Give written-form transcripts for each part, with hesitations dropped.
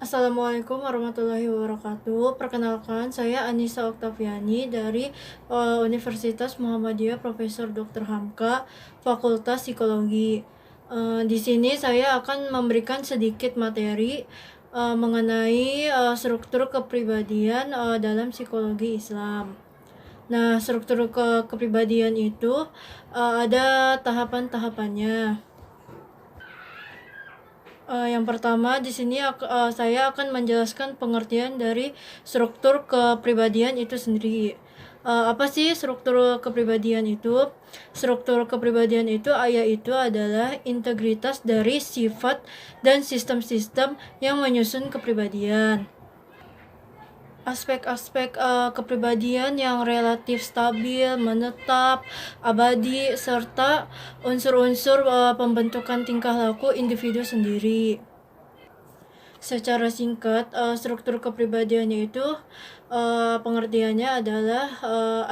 Assalamualaikum warahmatullahi wabarakatuh. Perkenalkan, saya Anissa Oktaviani dari Universitas Muhammadiyah Profesor Dr. Hamka, Fakultas Psikologi. Di sini saya akan memberikan sedikit materi mengenai struktur kepribadian dalam psikologi Islam. Nah, struktur kepribadian itu ada tahapan-tahapannya. Yang pertama di sini saya akan menjelaskan pengertian dari struktur kepribadian itu sendiri. Apa sih struktur kepribadian itu? Struktur kepribadian itu yaitu adalah integritas dari sifat dan sistem-sistem yang menyusun kepribadian. Aspek-aspek kepribadian yang relatif stabil, menetap, abadi, serta unsur-unsur pembentukan tingkah laku individu sendiri. Secara singkat, struktur kepribadiannya itu pengertiannya adalah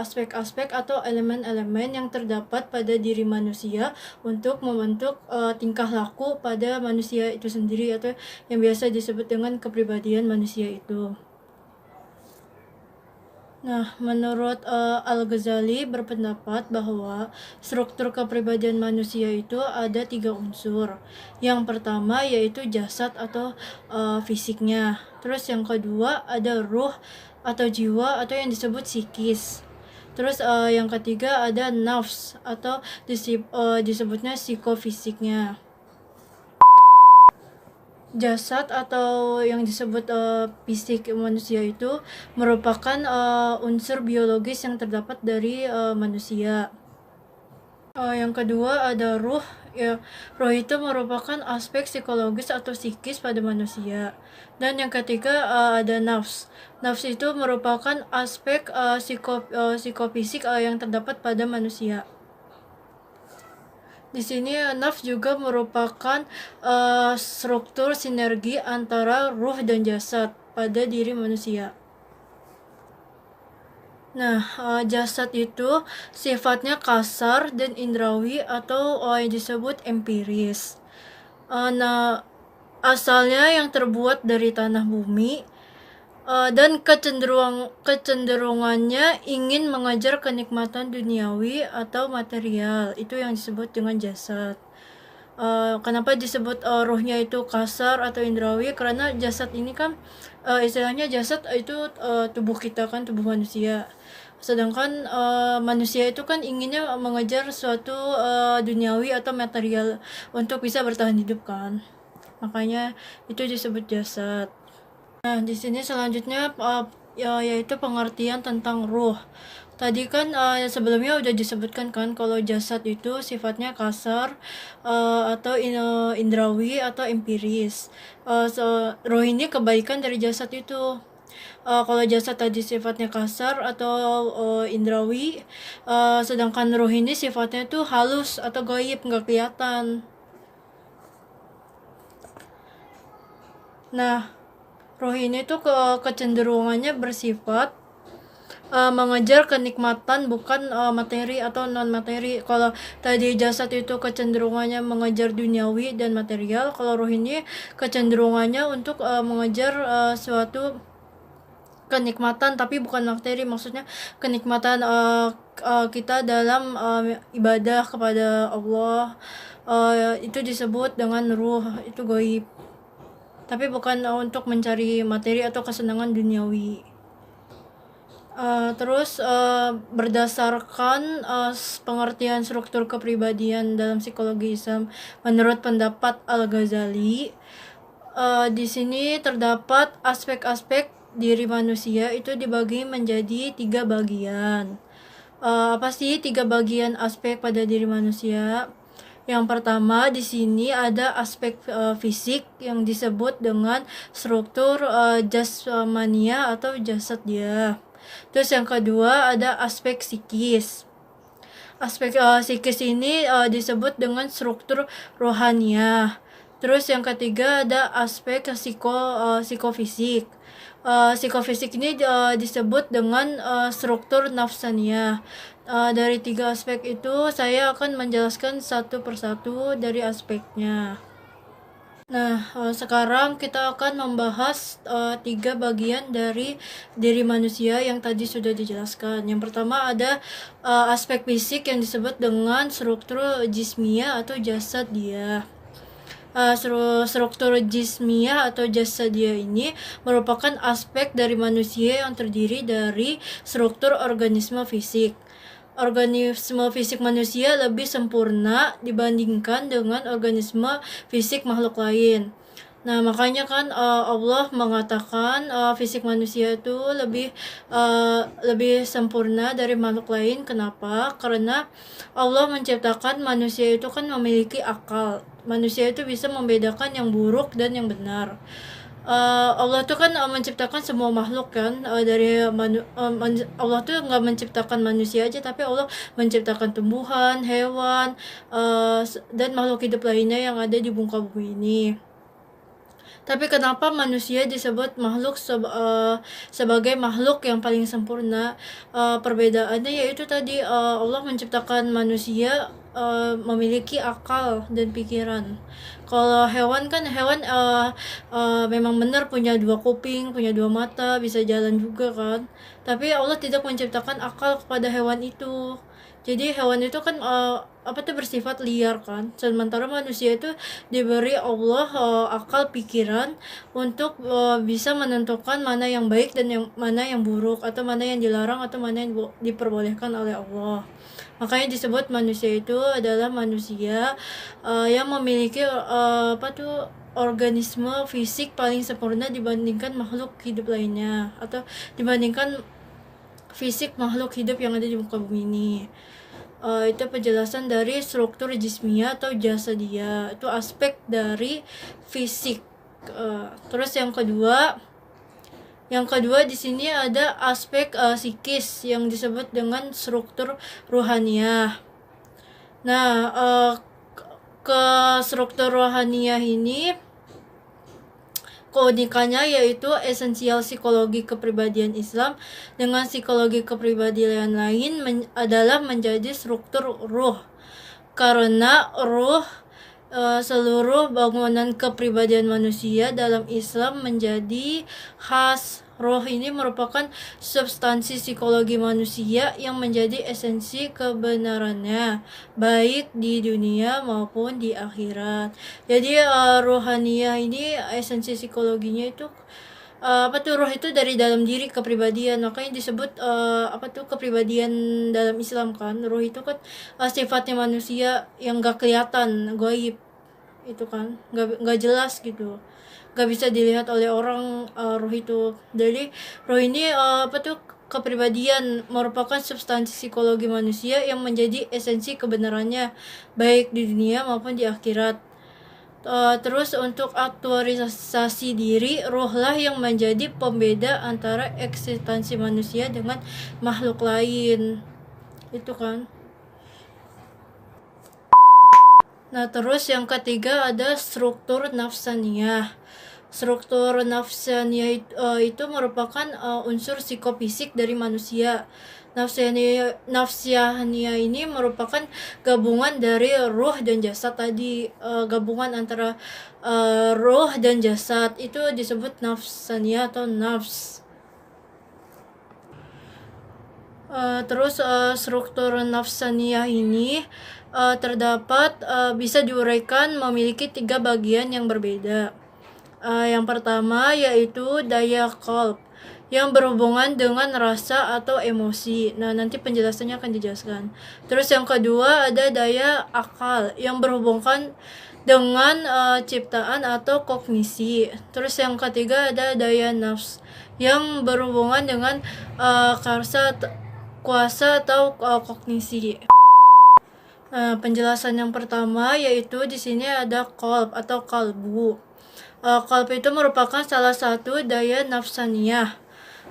aspek-aspek atau elemen-elemen yang terdapat pada diri manusia untuk membentuk tingkah laku pada manusia itu sendiri, atau yang biasa disebut dengan kepribadian manusia itu. Nah, menurut Al-Ghazali berpendapat bahwa struktur kepribadian manusia itu ada 3 unsur. Yang pertama yaitu jasad atau fisiknya. Terus yang kedua ada ruh atau jiwa atau yang disebut psikis. Terus yang ketiga ada nafs atau disebutnya psikofisiknya. Jasad atau yang disebut fisik manusia itu merupakan unsur biologis yang terdapat dari manusia. Yang kedua ada ruh. Ya, ruh itu merupakan aspek psikologis atau psikis pada manusia. Dan yang ketiga ada nafs. Nafs itu merupakan aspek psikofisik yang terdapat pada manusia. Di sini nafs juga merupakan struktur sinergi antara ruh dan jasad pada diri manusia. Nah, jasad itu sifatnya kasar dan indrawi atau yang disebut empiris. Nah, asalnya yang terbuat dari tanah bumi, dan kecenderungannya ingin mengejar kenikmatan duniawi atau material, itu yang disebut dengan jasad. Kenapa disebut ruhnya itu kasar atau indrawi? Karena jasad ini kan istilahnya jasad itu tubuh kita kan, tubuh manusia. Sedangkan manusia itu kan inginnya mengejar suatu duniawi atau material untuk bisa bertahan hidup kan. Makanya itu disebut jasad. Nah, di sini selanjutnya yaitu pengertian tentang ruh. Tadi kan sebelumnya udah disebutkan kan kalau jasad itu sifatnya kasar atau indrawi atau empiris. Ruh ini kebaikan dari jasad itu. Kalau jasad tadi sifatnya kasar atau indrawi, sedangkan ruh ini sifatnya itu halus atau gaib, nggak kelihatan. Nah, ruh ini tuh kecenderungannya bersifat mengejar kenikmatan, bukan materi atau non materi. Kalau tadi jasad itu kecenderungannya mengejar duniawi dan material, kalau ruh ini kecenderungannya untuk mengejar suatu kenikmatan tapi bukan materi. Maksudnya kenikmatan kita dalam ibadah kepada Allah, itu disebut dengan ruh, itu gaib, tapi bukan untuk mencari materi atau kesenangan duniawi. Terus berdasarkan pengertian struktur kepribadian dalam psikologi Islam menurut pendapat Al-Ghazali, di sini terdapat aspek-aspek diri manusia itu dibagi menjadi 3 bagian. Apa sih 3 bagian aspek pada diri manusia? Yang pertama di sini ada aspek fisik yang disebut dengan struktur jasmania atau jasad dia. Terus yang kedua ada aspek psikis. Aspek psikis ini disebut dengan struktur rohaniah. Terus yang ketiga ada aspek psikofisik. Psikofisik ini disebut dengan struktur nafsaniyah. Dari 3 aspek itu saya akan menjelaskan satu persatu dari aspeknya. Nah, sekarang kita akan membahas 3 bagian dari diri manusia yang tadi sudah dijelaskan. Yang pertama ada aspek fisik yang disebut dengan struktur jismiyah atau jasad dia. Struktur jismiyah atau jasad dia ini merupakan aspek dari manusia yang terdiri dari struktur organisme fisik. Organisme fisik manusia lebih sempurna dibandingkan dengan organisme fisik makhluk lain. Nah, makanya kan Allah mengatakan fisik manusia itu lebih sempurna dari makhluk lain. Kenapa? Karena Allah menciptakan manusia itu kan memiliki akal. Manusia itu bisa membedakan yang buruk dan yang benar. Allah tuh kan menciptakan semua makhluk kan, Allah tuh nggak menciptakan manusia aja, tapi Allah menciptakan tumbuhan, hewan, dan makhluk hidup lainnya yang ada di muka bumi ini. Tapi kenapa manusia disebut sebagai makhluk yang paling sempurna? Perbedaannya yaitu tadi Allah menciptakan manusia memiliki akal dan pikiran. Kalau hewan kan memang benar punya 2 kuping, punya 2 mata, bisa jalan juga kan. Tapi Allah tidak menciptakan akal kepada hewan itu. Jadi hewan itu kan bersifat liar kan. Sementara manusia itu diberi Allah akal pikiran untuk bisa menentukan mana yang baik dan mana yang buruk, atau mana yang dilarang atau mana yang diperbolehkan oleh Allah. Makanya disebut manusia itu adalah manusia yang memiliki organisme fisik paling sempurna dibandingkan makhluk hidup lainnya, atau dibandingkan fisik makhluk hidup yang ada di muka bumi ini. Itu penjelasan dari struktur jismiyah atau jasadiyah, itu aspek dari fisik. Terus yang kedua di sini ada aspek psikis yang disebut dengan struktur ruhaniyah. Nah, ke struktur ruhaniyah ini keunikannya yaitu esensial psikologi kepribadian Islam dengan psikologi kepribadian lain adalah menjadi struktur ruh. Karena ruh, seluruh bangunan kepribadian manusia dalam Islam menjadi khas. Roh ini merupakan substansi psikologi manusia yang menjadi esensi kebenarannya, baik di dunia maupun di akhirat. Jadi rohaniyah ini esensi psikologinya itu roh itu dari dalam diri kepribadian, makanya disebut kepribadian dalam Islam kan. Roh itu kan sifatnya manusia yang gak kelihatan, gaib itu kan, gak jelas gitu, gak bisa dilihat oleh orang. Roh itu, jadi roh ini kepribadian merupakan substansi psikologi manusia yang menjadi esensi kebenarannya baik di dunia maupun di akhirat. Terus untuk aktualisasi diri, ruhlah yang menjadi pembeda antara eksistensi manusia dengan makhluk lain. Itu kan. Nah, terus yang ketiga ada struktur nafsaniyah. Struktur nafsaniyah itu merupakan unsur psikofisik dari manusia. Nafsaniyah ini merupakan gabungan dari ruh dan jasad tadi. Gabungan antara ruh dan jasad itu disebut nafsaniyah atau nafs. Terus struktur nafsaniyah ini terdapat bisa diuraikan memiliki 3 bagian yang berbeda. Yang pertama yaitu daya qalb yang berhubungan dengan rasa atau emosi. Nah, nanti penjelasannya akan dijelaskan. Terus yang kedua ada daya akal yang berhubungan dengan ciptaan atau kognisi. Terus yang ketiga ada daya nafs yang berhubungan dengan kuasa atau kognisi. Penjelasan yang pertama yaitu di sini ada qalb atau kalbu. Qalb itu merupakan salah satu daya nafsaniyah.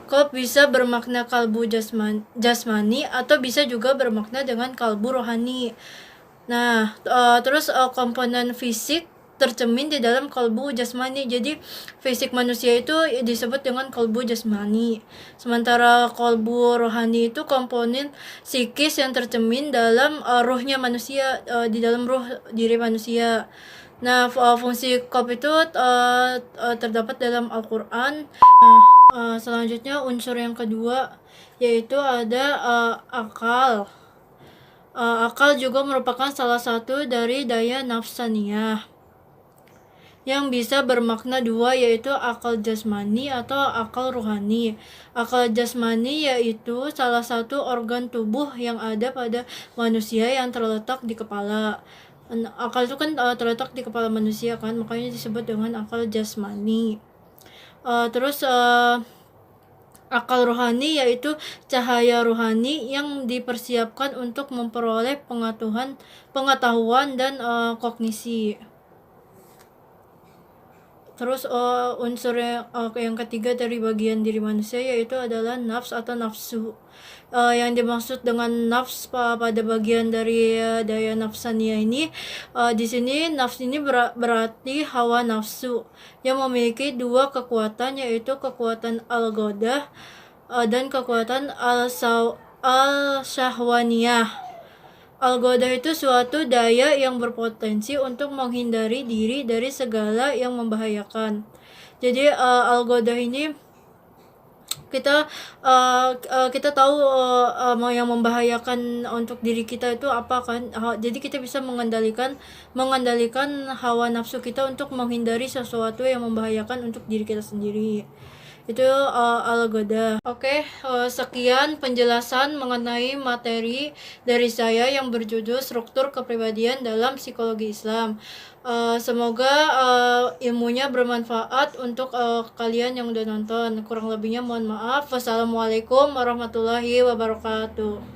Qalb bisa bermakna kalbu jasmani atau bisa juga bermakna dengan kalbu rohani. Nah, terus komponen fisik tercermin di dalam kalbu jasmani. Jadi fisik manusia itu disebut dengan kalbu jasmani. Sementara kalbu rohani itu komponen psikis yang tercermin dalam ruhnya manusia, di dalam ruh diri manusia. Nah, fungsi qalb itu terdapat dalam Al-Qur'an. Selanjutnya unsur yang kedua yaitu ada akal. Akal juga merupakan salah satu dari daya nafsaniyah yang bisa bermakna dua, yaitu akal jasmani atau akal ruhani. Akal jasmani yaitu salah satu organ tubuh yang ada pada manusia yang terletak di kepala. Akal itu kan terletak di kepala manusia kan, makanya disebut dengan akal jasmani. Terus akal rohani yaitu cahaya rohani yang dipersiapkan untuk memperoleh pengetahuan dan kognisi. Terus unsur yang ketiga dari bagian diri manusia yaitu adalah nafs atau nafsu. Yang dimaksud dengan nafs pada bagian dari daya nafsania ini, di sini nafs ini berarti hawa nafsu yang memiliki dua kekuatan, yaitu kekuatan al-ghadah dan kekuatan al-syahwaniyah. Al-ghadah itu suatu daya yang berpotensi untuk menghindari diri dari segala yang membahayakan. Jadi al-ghadah ini kita tahu yang membahayakan untuk diri kita itu apa kan. Jadi kita bisa mengendalikan hawa nafsu kita untuk menghindari sesuatu yang membahayakan untuk diri kita sendiri. Itu al-ghadah. Oke, sekian penjelasan mengenai materi dari saya yang berjudul struktur kepribadian dalam psikologi Islam. Semoga ilmunya bermanfaat untuk kalian yang udah nonton. Kurang lebihnya mohon maaf. Wassalamualaikum warahmatullahi wabarakatuh.